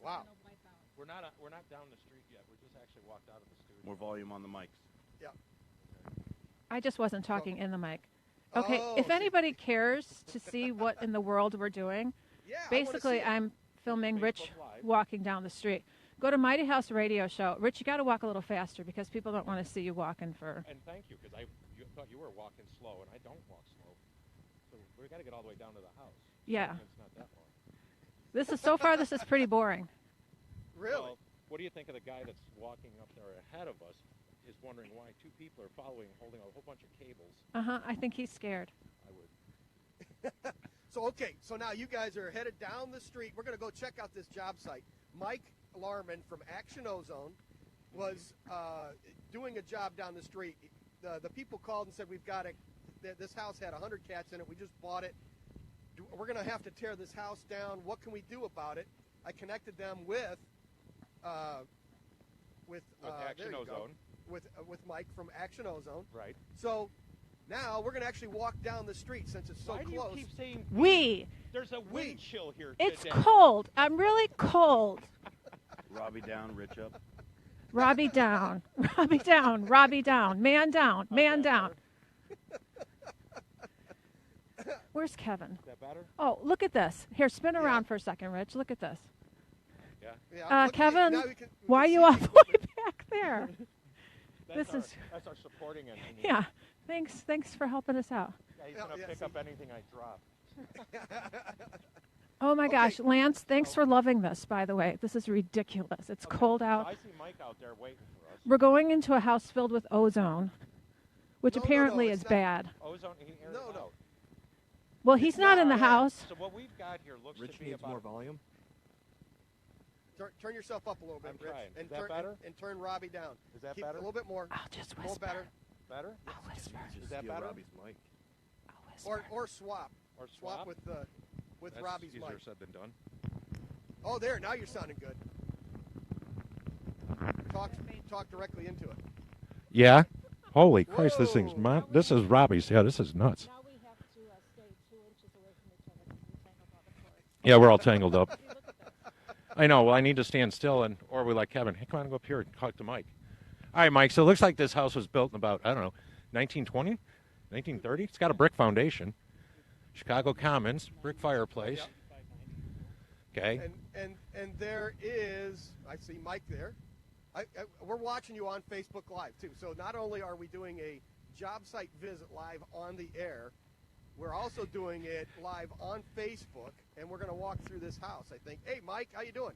Wow. We're not down the street yet. We just actually walked out of the studio. More volume on the mics. Yeah. I just wasn't talking in the mic. Okay, if see. anybody cares to see what in the world we're doing, Yeah, I wanna basically see it. I'm filming Rich Facebook Live. walking down the street. Go to Mighty House Radio Show. Rich, you got to walk a little faster because people don't want to see you walking for... And thank you, because you thought you were walking slow, and I don't walk slow. So we got to get all the way down to the house. Yeah. It's not that long. This is pretty boring. Really? Well, what do you think of the guy that's walking up there ahead of us is wondering why two people are following, holding a whole bunch of cables? I think he's scared. I would. So, okay, so now you guys are headed down the street. We're going to go check out this job site. Mike Larman from Action Ozone was doing a job down the street. The people called and said, this house had 100 cats in it. We just bought it. We're going to have to tear this house down. What can we do about it? I connected them with Action Ozone. With Mike from Action Ozone. Right. So now we're going to actually walk down the street since it's so Why close. do you keep saying We. There's a wind chill here It's today. cold. I'm really cold. Robbie down, Rich up. Robbie down. Robbie down. Robbie down. Man down. Man down. Where's Kevin? Is that better? Oh, look at this. Here, spin around for a second, Rich. Look at this. Yeah. Yeah, Kevin, now we can why are see you all the way back there? That's our supporting engineer. Yeah. Thanks for helping us out. Yeah, he's going to pick up anything I drop. Oh my Okay. gosh, Lance, thanks for loving this, by the way. This is ridiculous. It's cold So out. I see Mike out there waiting for us. We're going into a house filled with ozone, which No, apparently it's is not. bad. Ozone, he aired No, it no. out. Well, he's not in the not- house. So what we've got here looks Rich to be needs about more volume. Turn yourself up a little bit, I'm Rich, trying. and Is that turn better? and turn Robbie down. Is that Keep better? A little bit more. I'll just A little whisper. better. Better? I'll whisper. Just Is that steal better? Robbie's mic. I'll whisper. Or swap. Or swap? with That's Robbie's easier mic. said than done. Oh, there. Now you're sounding good. Talk directly into it. Yeah. Holy Christ, this thing's Whoa. this is Robbie's. Yeah, this is nuts. Now we have to stay 2 inches away from each other because we tangled all the cords. Yeah, we're all tangled up. I know. Well, I need to stand still, or we like Kevin. Hey, come on, go up here and talk to Mike. All right, Mike. So it looks like this house was built in about, I don't know, 1920, 1930. It's got a brick foundation. Chicago Commons, brick fireplace. Okay. And there is, I see Mike there. We're watching you on Facebook Live too. So not only are we doing a job site visit live on the air, we're also doing it live on Facebook, and we're going to walk through this house, I think. Hey, Mike, how you doing?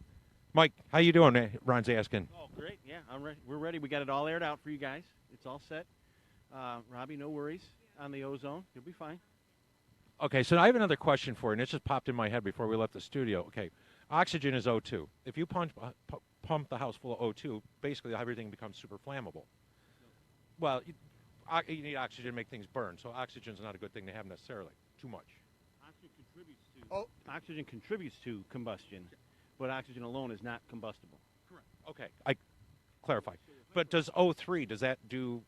Mike, how you doing? Ron's asking. Oh, great. Yeah, I'm ready. We're ready. We got it all aired out for you guys. It's all set. Robbie, no worries on the ozone. You'll be fine. Okay, so I have another question for you, and it just popped in my head before we left the studio. Okay, oxygen is O2. If you pump the house full of O2, basically everything becomes super flammable. Well, you need oxygen to make things burn, so oxygen is not a good thing to have necessarily. Too much. Oxygen contributes to combustion, but oxygen alone is not combustible. Correct. Okay, I clarify. But does O3, does that do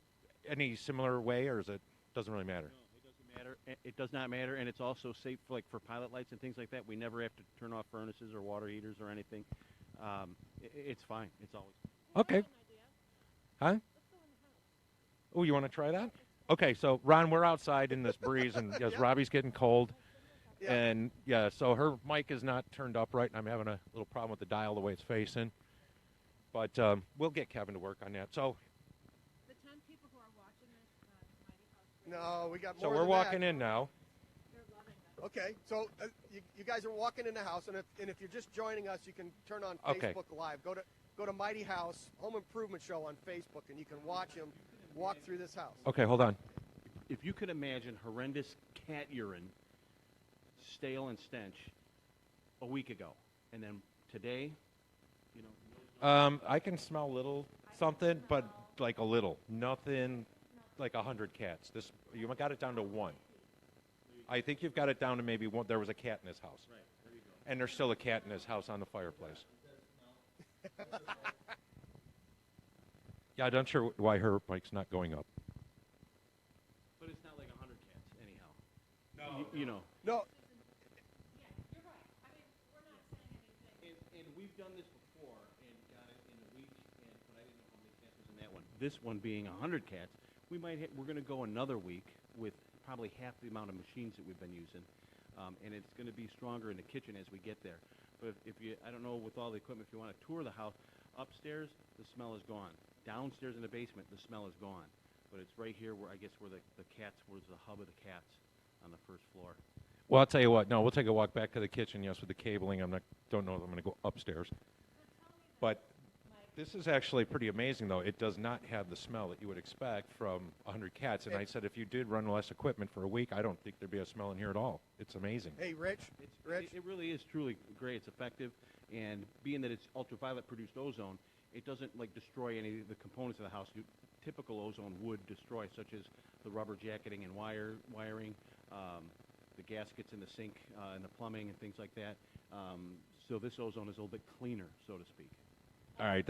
any similar way, or is it doesn't really matter? No, it doesn't matter. It does not matter, and it's also safe for pilot lights and things like that. We never have to turn off furnaces or water heaters or anything. It's fine. It's always. Okay. Huh? Oh, you want to try that? Okay, so Ron, we're outside in this breeze, and yes, Yeah. Robbie's getting cold, Yeah. and yeah, so her mic is not turned up right, and I'm having a little problem with the dial the way it's facing. But we'll get Kevin to work on that. So, The 10 people who are watching this Mighty House No, we got more so we're than walking that. in now. they're loving this. Okay, so you guys are walking in the house, and if you're just joining us, you can turn on Okay. Facebook Live. Go to Mighty House Home Improvement Show on Facebook, and you can watch him walk through this house. Okay, hold on. If you could imagine horrendous cat urine, stale and stench, a week ago, and then today, you know. I can smell a little something, but like a little. Nothing like 100 cats. This you got it down to 1. I think you've got it down to maybe 1. There was a cat in his house. Right, there you go. And there's still a cat in his house on the fireplace. Yeah, I'm not sure why her mic's not going up. But it's not like 100 cats, anyhow. No. You know. No, And done this before and got it in a week, but I didn't know how many cats was in that one. This one being 100 cats, we're going to go another week with probably half the amount of machines that we've been using, and it's going to be stronger in the kitchen as we get there. But if you, I don't know, with all the equipment, if you want to tour the house, upstairs the smell is gone. Downstairs in the basement, the smell is gone. But it's right here where the cats, where's the hub of the cats on the first floor. Well, I'll tell you what. No, we'll take a walk back to the kitchen. Yes, with the cabling. Don't know if I'm going to go upstairs. But this is actually pretty amazing, though. It does not have the smell that you would expect from 100 cats. And I said if you did run less equipment for a week, I don't think there'd be a smell in here at all. It's amazing. Hey, Rich. It really is truly great. It's effective, and being that it's ultraviolet produced ozone, it doesn't like destroy any of the components of the house. Typical ozone would destroy, such as the rubber jacketing and wiring, the gaskets in the sink and the plumbing and things like that. So this ozone is a little bit cleaner, so to speak. All right.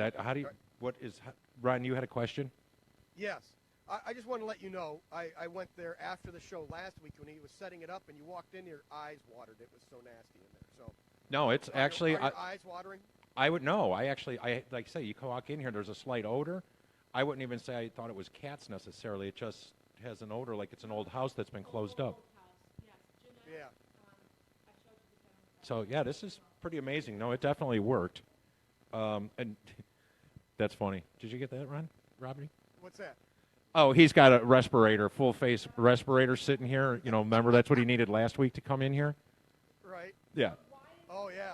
Ron, you had a question? Yes. I just want to let you know, I went there after the show last week when he was setting it up, and you walked in, your eyes watered. It was so nasty in there. So No, it's actually... Are your eyes watering? I would know. I like I say, you walk in here, there's a slight odor. I wouldn't even say I thought it was cats necessarily. It just has an odor like it's an old house that's been closed up. Yeah. So, yeah, this is pretty amazing. No, it definitely worked. And that's funny. Did you get that, Robbie? What's that? Oh, he's got a respirator, full-face respirator sitting here. You know, remember that's what he needed last week to come in here? Right. Yeah. Oh, yeah.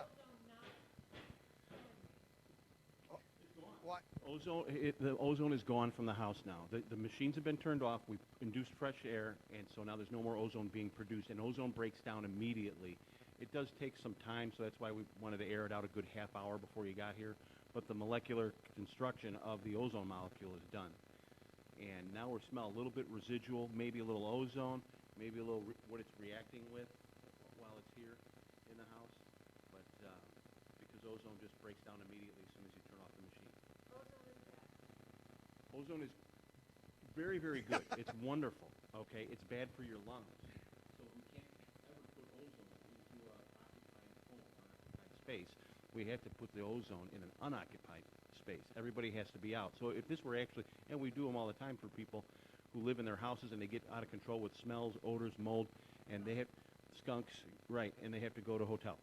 The ozone is gone from the house now. The machines have been turned off. We've induced fresh air, and so now there's no more ozone being produced, and ozone breaks down immediately. It does take some time, so that's why we wanted to air it out a good half hour before you got here, but the molecular construction of the ozone molecule is done. And now we smell a little bit residual, maybe a little ozone, maybe a little what it's reacting with while it's here in the house, but because ozone just breaks down immediately as soon as you turn off the machine. Ozone is very, very good. It's wonderful, okay? It's bad for your lungs. So we can't ever put ozone into an occupied home or occupied space. We have to put the ozone in an unoccupied space. Everybody has to be out. So if this were actually, and we do them all the time for people who live in their houses and they get out of control with smells, odors, mold, and they have skunks, right, and they have to go to a hotel.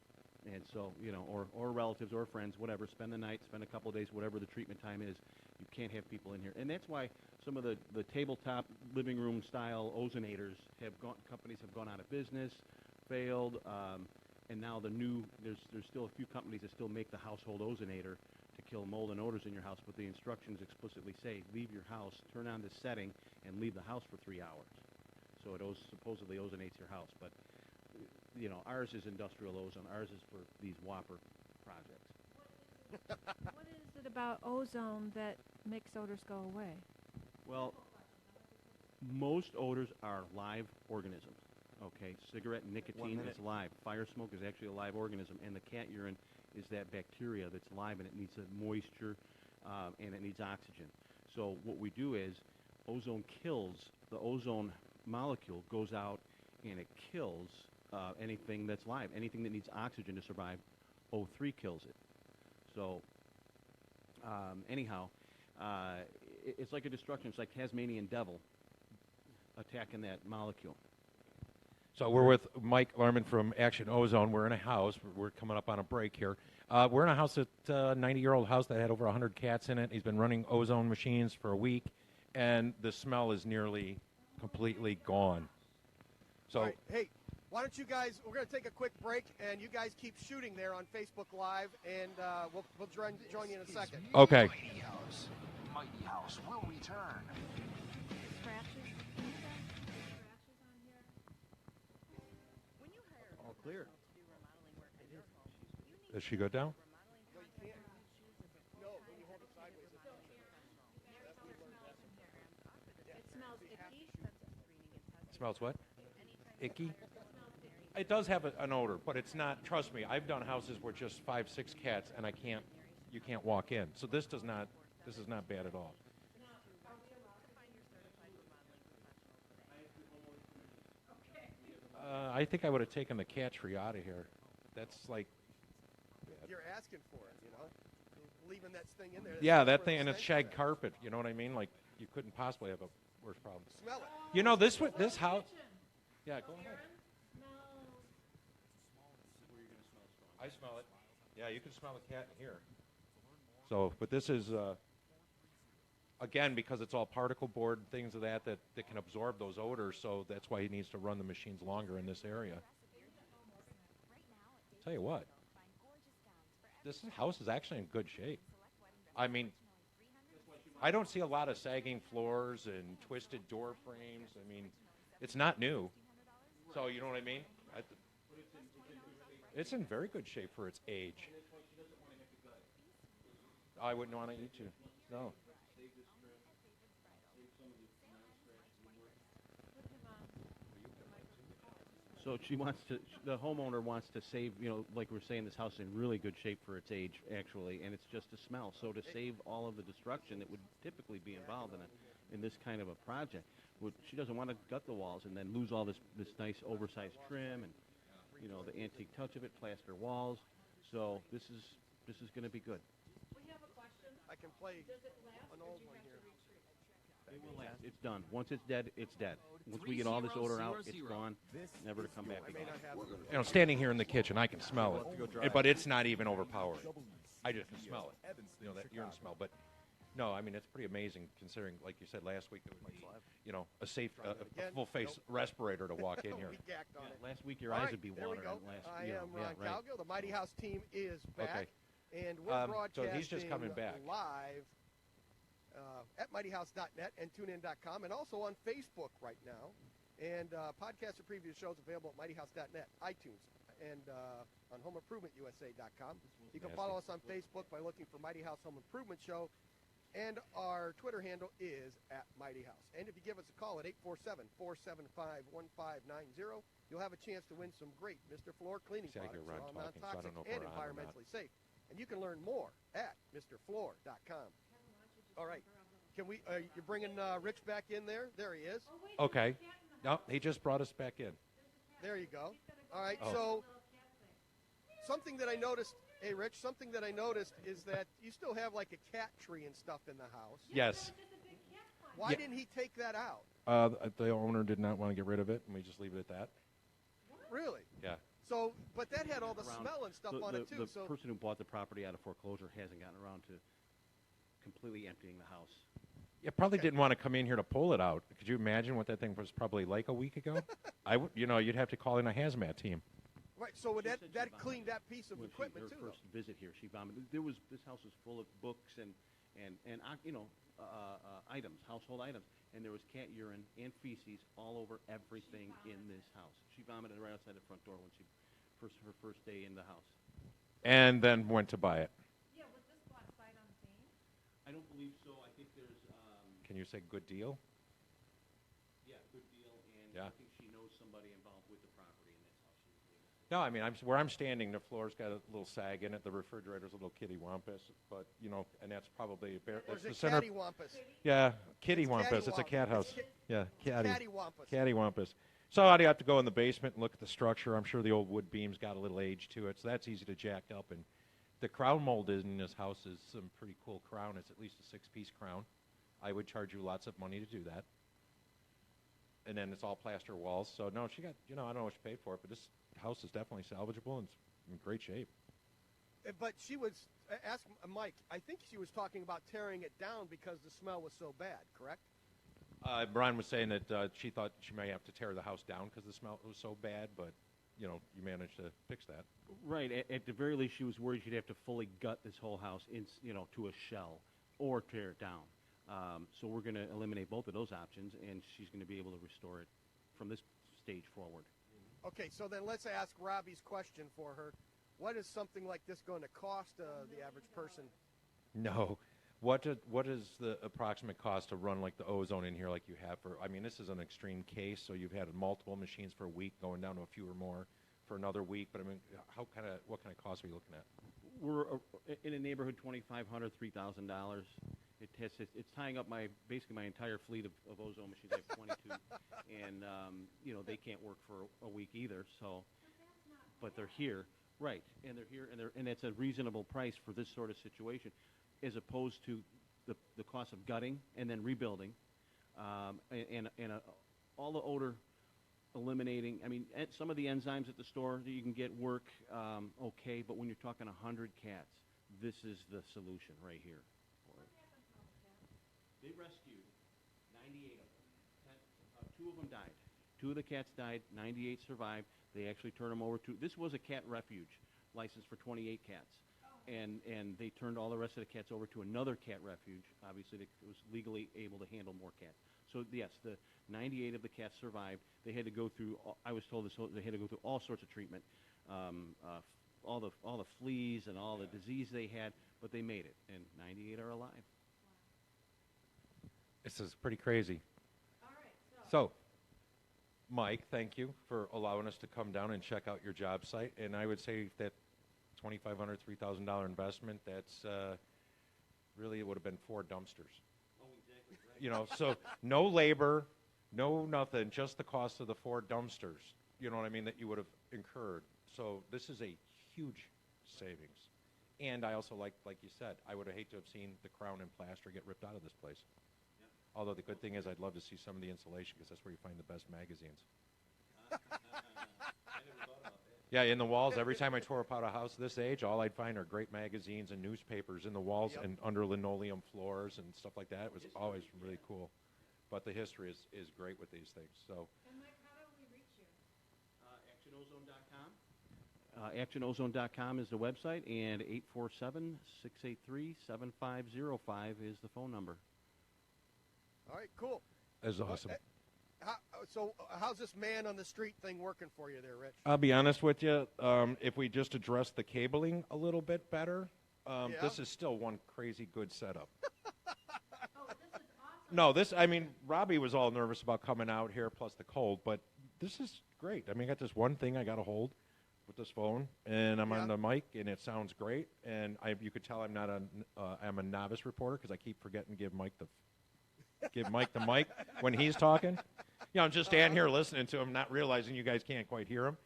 And so, you know, or relatives or friends, whatever, spend the night, spend a couple of days, whatever the treatment time is. You can't have people in here. And that's why some of the tabletop living room style ozonators companies have gone out of business, failed, and now there's still a few companies that still make the household ozonator to kill mold and odors in your house, but the instructions explicitly say leave your house, turn on this setting, and leave the house for 3 hours. So it supposedly ozonates your house, but you know, ours is industrial ozone. Ours is for these whopper projects. What is it about ozone that makes odors go away? Well, most odors are live organisms. Okay, cigarette nicotine is live. Fire smoke is actually a live organism, and the cat urine is that bacteria that's live, and it needs moisture, and it needs oxygen. So what we do is ozone kills, the ozone molecule goes out, and it kills anything that's live. Anything that needs oxygen to survive, O3 kills it. So anyhow, it's like a destruction. It's like Tasmanian devil attacking that molecule. So we're with Mike Larman from Action Ozone. We're in a house. We're coming up on a break here. We're in a house, a 90-year-old house that had over 100 cats in it. He's been running ozone machines for a week, and the smell is nearly completely gone. So, all right. Hey, why don't you guys, we're going to take a quick break, and you guys keep shooting there on Facebook Live, and we'll join you in a second. Okay. Mighty House will return. Scratches? Can you get scratches on here? All clear. Does she go down? No, when you hold it sideways. It smells icky. It smells what? Icky? It does have an odor, but it's not, trust me, I've done houses where just 5, 6 cats, and you can't walk in. So this is not bad at all. I think I would have taken the cat tree out of here. That's like bad. you're asking for it, you know, leaving that thing in there. Yeah, That's that where thing, the and it's stench shag is. carpet. You know what I mean? Like, you couldn't possibly have a worse problem. Smell it. You know, this house. Yeah, go ahead. I smell it. Yeah, you can smell the cat in here. So, but this is, again, because it's all particle board and things of that can absorb those odors, so that's why he needs to run the machines longer in this area. Tell you what, this house is actually in good shape. I mean, I don't see a lot of sagging floors and twisted door frames. I mean, it's not new. So, you know what I mean? It's in very good shape for its age. I wouldn't want to eat you. No. So the homeowner wants to save, like we're saying, this house is in really good shape for its age, actually, and it's just a smell. So to save all of the destruction that would typically be involved in this kind of a project, she doesn't want to gut the walls and then lose all this nice oversized trim and, the antique touch of it, plaster walls. So this is going to be good. I can play an old one here. It will last. It's done. Once it's dead, it's dead. Once we get all this odor out, it's gone, never to come back I may again. not have You know, standing here in the kitchen, I can smell it, but it's not even overpowering. I just can smell it. You know, that urine smell. But no, I mean, it's pretty amazing considering, like you said last week, it would be, a safe, a full face respirator to walk in here. we gacked on it. Last week your All eyes right, would be there we watering. go. I am Ron right. Calgill. The Mighty House team is back. Okay. And we're So broadcasting he's just coming back. live at mightyhouse.net and tunein.com and also on Facebook right now. And podcasts of previous shows available at mightyhouse.net, iTunes, and on homeimprovementusa.com. You can follow us on Facebook by looking for Mighty House Home Improvement Show. And our Twitter handle is at Mighty House. And if you give us a call at 847-475-1590, you'll have a chance to win some great Mr. Floor cleaning See, I hear products. Ron All talking, so I non-toxic don't know if and we're on or not. environmentally safe. And you can learn more at MrFloor.com. All right. Can we? You're bringing Rich back in there? There he is. Okay. No, he just brought us back in. There you go. All right. Oh. So something that I noticed, hey, Rich, something that I noticed is that you still have like a cat tree and stuff in the house. Yes. Why Yeah. didn't he take that out? The owner did not want to get rid of it, and we just leave it at that. Really? Yeah. So, but that had all the Around- smell and stuff on it too. The So person who bought the property out of foreclosure hasn't gotten around to completely emptying the house. You probably didn't want to come in here to pull it out. Could you imagine what that thing was probably like a week ago? You'd have to call in a hazmat team. right. So would She that said she that vomited cleaned that piece of When equipment her too. first Though. visit here, she vomited. This house was full of books and items, household items, and there was cat urine and feces all over everything in this house. She vomited right outside the front door when her first day in the house. And then went to buy it. Yeah, was this bought sight unseen? I don't believe so. I think there's Can you say good deal? good deal, and Yeah. I think she knows somebody involved with the property, and that's how she was able to. No, I mean, where I'm standing, the floor's got a little sag in it. The refrigerator's a little kitty wampus, but, and that's probably There's that's a the center. cattywampus. Yeah, kitty It's wampus. It's a cat cattywampus. house. Yeah, catty. Cattywampus. Cattywampus. So I'd have to go in the basement and look at the structure. I'm sure the old wood beams got a little age to it, so that's easy to jack up. And the crown mold in this house is some pretty cool crown. It's at least a 6-piece crown. I would charge you lots of money to do that. And then it's all plaster walls. So no, she got, I don't know what she paid for it, but this house is definitely salvageable and it's in great shape. But she was ask Mike. I think she was talking about tearing it down because the smell was so bad. Correct? Brian was saying that she thought she may have to tear the house down because the smell was so bad, but you managed to fix that. Right. At the very least, she was worried she'd have to fully gut this whole house to a shell or tear it down. So we're going to eliminate both of those options, and she's going to be able to restore it from this stage forward. Okay. So then let's ask Robbie's question for her. What is something like this going to cost the average person? No. What is the approximate cost to run like the ozone in here like you have for, I mean, this is an extreme case, so you've had multiple machines for a week going down to a few or more for another week, but I mean, what kind of cost are we looking at? We're in a neighborhood $2,500, $3,000. It's tying up basically my entire fleet of ozone machines. I have 22, and they can't work for a week either. So, but they're here. Right, and they're here, and it's a reasonable price for this sort of situation, as opposed to the cost of gutting and then rebuilding, and all the odor eliminating. I mean, some of the enzymes at the store that you can get work okay, but when you're talking 100 cats, this is the solution right here. They rescued 98 of them. Two of them died. 2 of the cats died. 98 survived. They actually turned them over to. This was a cat refuge, licensed for 28 cats, and they turned all the rest of the cats over to another cat refuge. Obviously, that was legally able to handle more cats. So yes, the 98 of the cats survived. They had to go through. I was told this. They had to go through all sorts of treatment, all the fleas and all the disease they had, but they made it, and 98 are alive. This is pretty crazy. All right. So, Mike, thank you for allowing us to come down and check out your job site. And I would say that $2,500, $3,000 investment, that's really, it would have been 4 dumpsters. Oh, exactly right. You know, so no labor, no nothing, just the cost of the 4 dumpsters, you know what I mean, that you would have incurred. So this is a huge savings. And I also like you said, I would have hated to have seen the crown and plaster get ripped out of this place. Although the good thing is I'd love to see some of the insulation because that's where you find the best magazines. I never thought about that. Yeah, in the walls, every time I tore apart a house this age, all I'd find are great magazines and newspapers in the walls and under linoleum floors and stuff like that. It was always really cool. But the history is great with these things. So. And Mike, how do we reach you? ActionOzone.com. ActionOzone.com is the website, and 847-683-7505 is the phone number. All right, cool. That's awesome. So how's this man on the street thing working for you there, Rich? I'll be honest with you. If we just address the cabling a little bit better, this is still one crazy good setup. Oh, this is awesome. No, Robbie was all nervous about coming out here, plus the cold, but this is great. I mean, I got this one thing I got to hold with this phone, and I'm on the mic, and it sounds great. And you could tell I'm not I'm a novice reporter because I keep forgetting to give Mike the mic when he's talking. You know, I'm just standing here listening to him, not realizing you guys can't quite hear him.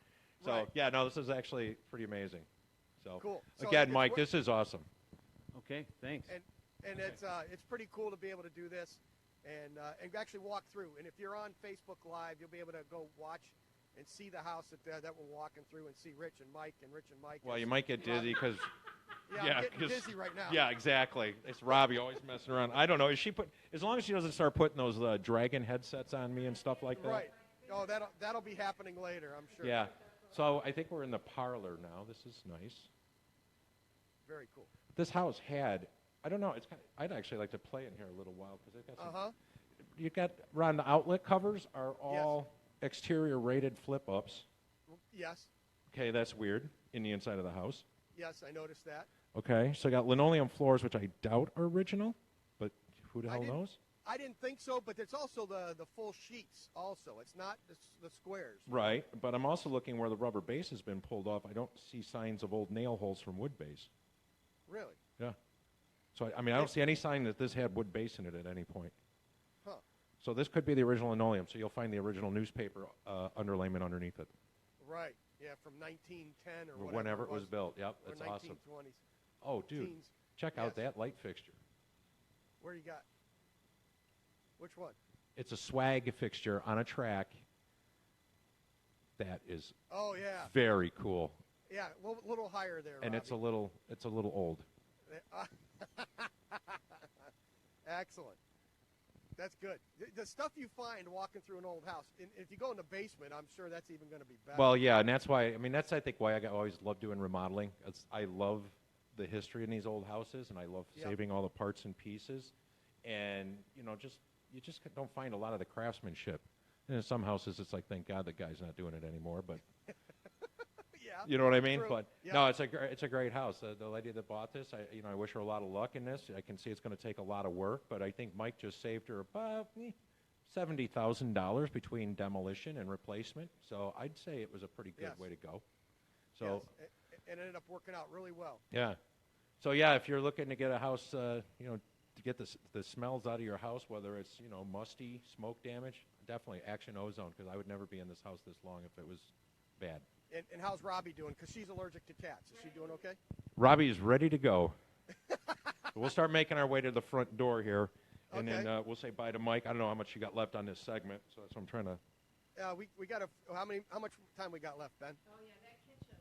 So, Right. yeah, no, this is actually pretty amazing. So, Cool. So again, it's Mike, this is awesome. Okay, thanks. And it's pretty cool to be able to do this and actually walk through. And if you're on Facebook Live, you'll be able to go watch and see the house that we're walking through and see Rich and Mike. Well, you might get dizzy because I'm getting dizzy right now. Yeah, exactly. It's Robbie always messing around. I don't know. As long as she doesn't start putting those dragon headsets on me and stuff like that. Right. Oh, that'll be happening later, I'm sure. Yeah. So I think we're in the parlor now. This is nice. Very cool. This house had, I don't know, I'd actually like to play in here a little while because they've got some. You got, Ron, the outlet covers are all exterior rated flip ups. Yes. Okay, that's weird in the inside of the house. Yes, I noticed that. Okay, so I got linoleum floors, which I doubt are original, but who the hell knows? I didn't think so, but it's also the full sheets also. It's not the squares. Right, but I'm also looking where the rubber base has been pulled off. I don't see signs of old nail holes from wood base. Really? Yeah. So, I don't see any sign that this had wood base in it at any point. Huh. So this could be the original linoleum, so you'll find the original newspaper underlayment underneath it. Right. Yeah, from 1910 or whenever it was built. Yep, or it's awesome. 1920s. Oh, dude, Teens. check out that light fixture. Where you got? Which one? It's a swag fixture on a track. That is very cool. Yeah, a little higher there, And Robbie. it's a little old. Excellent. That's good. The stuff you find walking through an old house, if you go in the basement, I'm sure that's even going to be better. Well, yeah, and that's why, that's, I think, why I always love doing remodeling. I love the history in these old houses, and I love saving all the parts and pieces. And, you just don't find a lot of the craftsmanship. And in some houses, it's like, thank God the guy's not doing it anymore, but... You know what I mean? True. But no, it's a great house. The lady that bought this, I wish her a lot of luck in this. I can see it's going to take a lot of work, but I think Mike just saved her about $70,000 between demolition and replacement. So I'd say it was a pretty good way to go. So it ended up working out really well. Yeah. So yeah, if you're looking to get a house, to get the smells out of your house, whether it's musty, smoke damage, definitely Action Ozone, because I would never be in this house this long if it was bad. And how's Robbie doing? Because she's allergic to cats. Is she doing okay? Robbie is ready to go. We'll start making our way to the front door here, and Okay. then we'll say bye to Mike. I don't know how much you got left on this segment, so that's what I'm trying to. We got how much time we got left, Ben? Oh, yeah, that kitchen.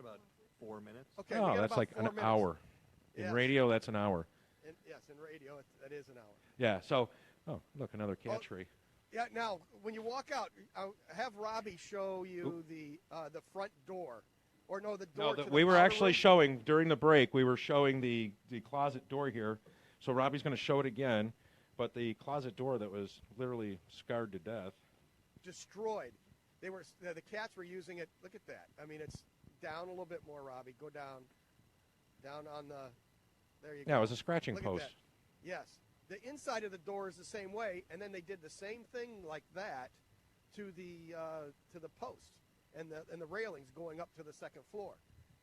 About 4 minutes. Okay. Oh, we got that's about like 4 an minutes. hour. In Yes. radio, that's an hour. Yes, in radio, that is an hour. Yeah. So, oh, look, another cat Oh. tree. Yeah. Now, when you walk out, have Robbie show you the front door, or no, the door. No, to we the were powder actually room? showing during the break. We were showing the closet door here. So Robbie's going to show it again, but the closet door that was literally scarred to death. Destroyed. They were the cats were using it. Look at that. I mean, it's down a little bit more, Robbie. Go down on the. There you go. Yeah, it was a scratching Look post. At that. Yes. The inside of the door is the same way, and then they did the same thing like that to the post and the railings going up to the second floor.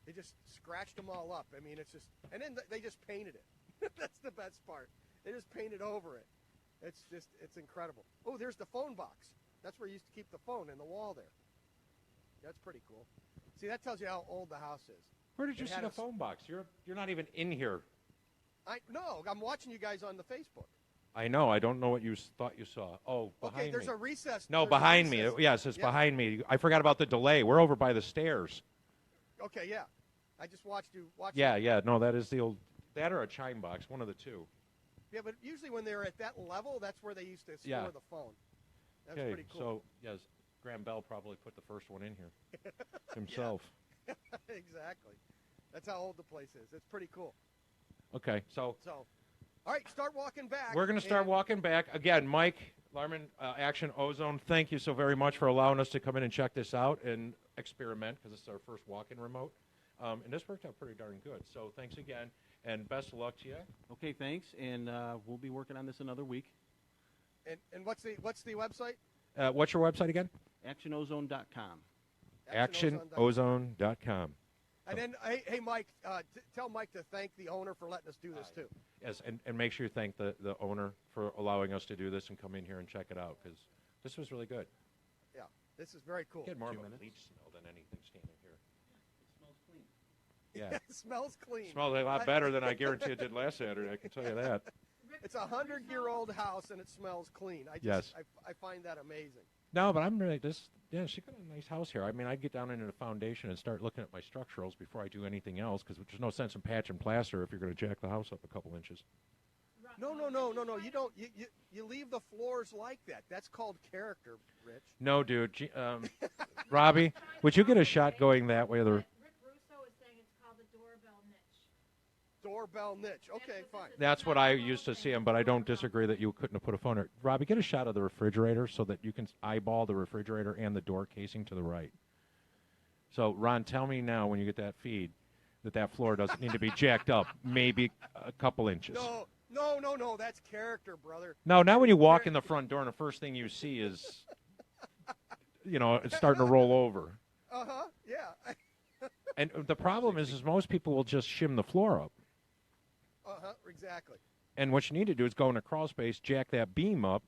They just scratched them all up. I mean, it's just, and then they just painted it. That's the best part. They just painted over it. It's incredible. Oh, there's the phone box. That's where you used to keep the phone in the wall there. That's pretty cool. See, that tells you how old the house is. Where did you It see had the a- phone box? You're not even in here. No, I'm watching you guys on the Facebook. I know. I don't know what you thought you saw. Oh, behind Okay, there's me. a recess. No, there's a behind me. recess. Yes, it's Yeah. behind me. I forgot about the delay. We're over by the stairs. Okay, yeah. I just watched you. Yeah. No, that is the old. That or a chime box, one of the two. Yeah, but usually when they're at that level, that's where they used to store Yeah. the phone. That's Okay, pretty cool. so yes, Graham Bell probably put the first one in here himself. Exactly. That's how old the place is. It's pretty cool. Okay, so So, all right, start walking back. we're going to start and- walking back again. Mike Larman, Action Ozone. Thank you so very much for allowing us to come in and check this out and experiment because this is our first walk-in remote, and this worked out pretty darn good. So thanks again, and best of luck to you. Okay, thanks, and we'll be working on this another week. And what's the website? What's your website again? ActionOzone.com. ActionOzone.com. And then, hey Mike, tell Mike to thank the owner for letting us do this too. Yes, and make sure you thank the owner for allowing us to do this and come in here and check it out because this was really good. Yeah, this is very cool. Get more of 2 a minutes. bleach smell than anything standing here. It smells clean. Yeah, It smells clean. smells a lot better than I guarantee it did last Saturday. I can tell you that. It's a 100-year-old house and it smells clean. Yes. I find that amazing. No, but I'm really Yeah, she got a nice house here. I mean, I'd get down into the foundation and start looking at my structurals before I do anything else because there's no sense in patching plaster if you're going to jack the house up a couple inches. No. You don't. You leave the floors like that. That's called character, Rich. No, dude. Robbie, would you get a shot going that way? Rick Russo is saying it's called the doorbell niche. Doorbell niche. Okay, That's what fine. this is. That's what I used to see him, but I don't disagree that you couldn't have put a phone there. Robbie, get a shot of the refrigerator so that you can eyeball the refrigerator and the door casing to the right. So, Ron, tell me now when you get that feed that floor doesn't need to be jacked up, maybe a couple inches. No. That's character, brother. No, now when you walk in the front door and the first thing you see is, it's starting to roll over. Yeah. And the problem is most people will just shim the floor up. Exactly. And what you need to do is go in a crawl space, jack that beam up,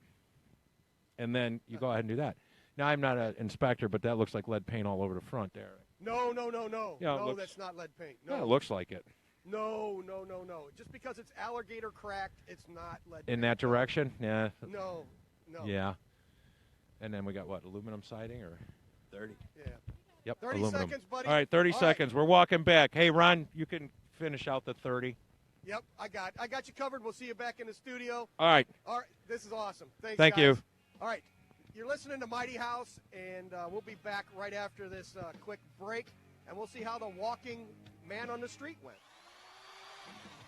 and then you go ahead and do that. Now, I'm not an inspector, but that looks like lead paint all over the front there. No. Yeah, it No, looks- that's not lead paint. No. Yeah, it looks like it. No. Just because it's alligator cracked, it's not lead In paint. that direction? Yeah. No. Yeah. And then we got what, aluminum siding or 30? Yeah. Yep, 30 aluminum. seconds, buddy. All right, 30 All right. seconds. We're walking back. Hey, Ron, you can finish out the 30. Yep, I got you covered. We'll see you back in the studio. All right. All right, this is awesome. Thanks, Thank guys. you. All right, you're listening to Mighty House, and we'll be back right after this quick break, and we'll see how the walking man on the street went.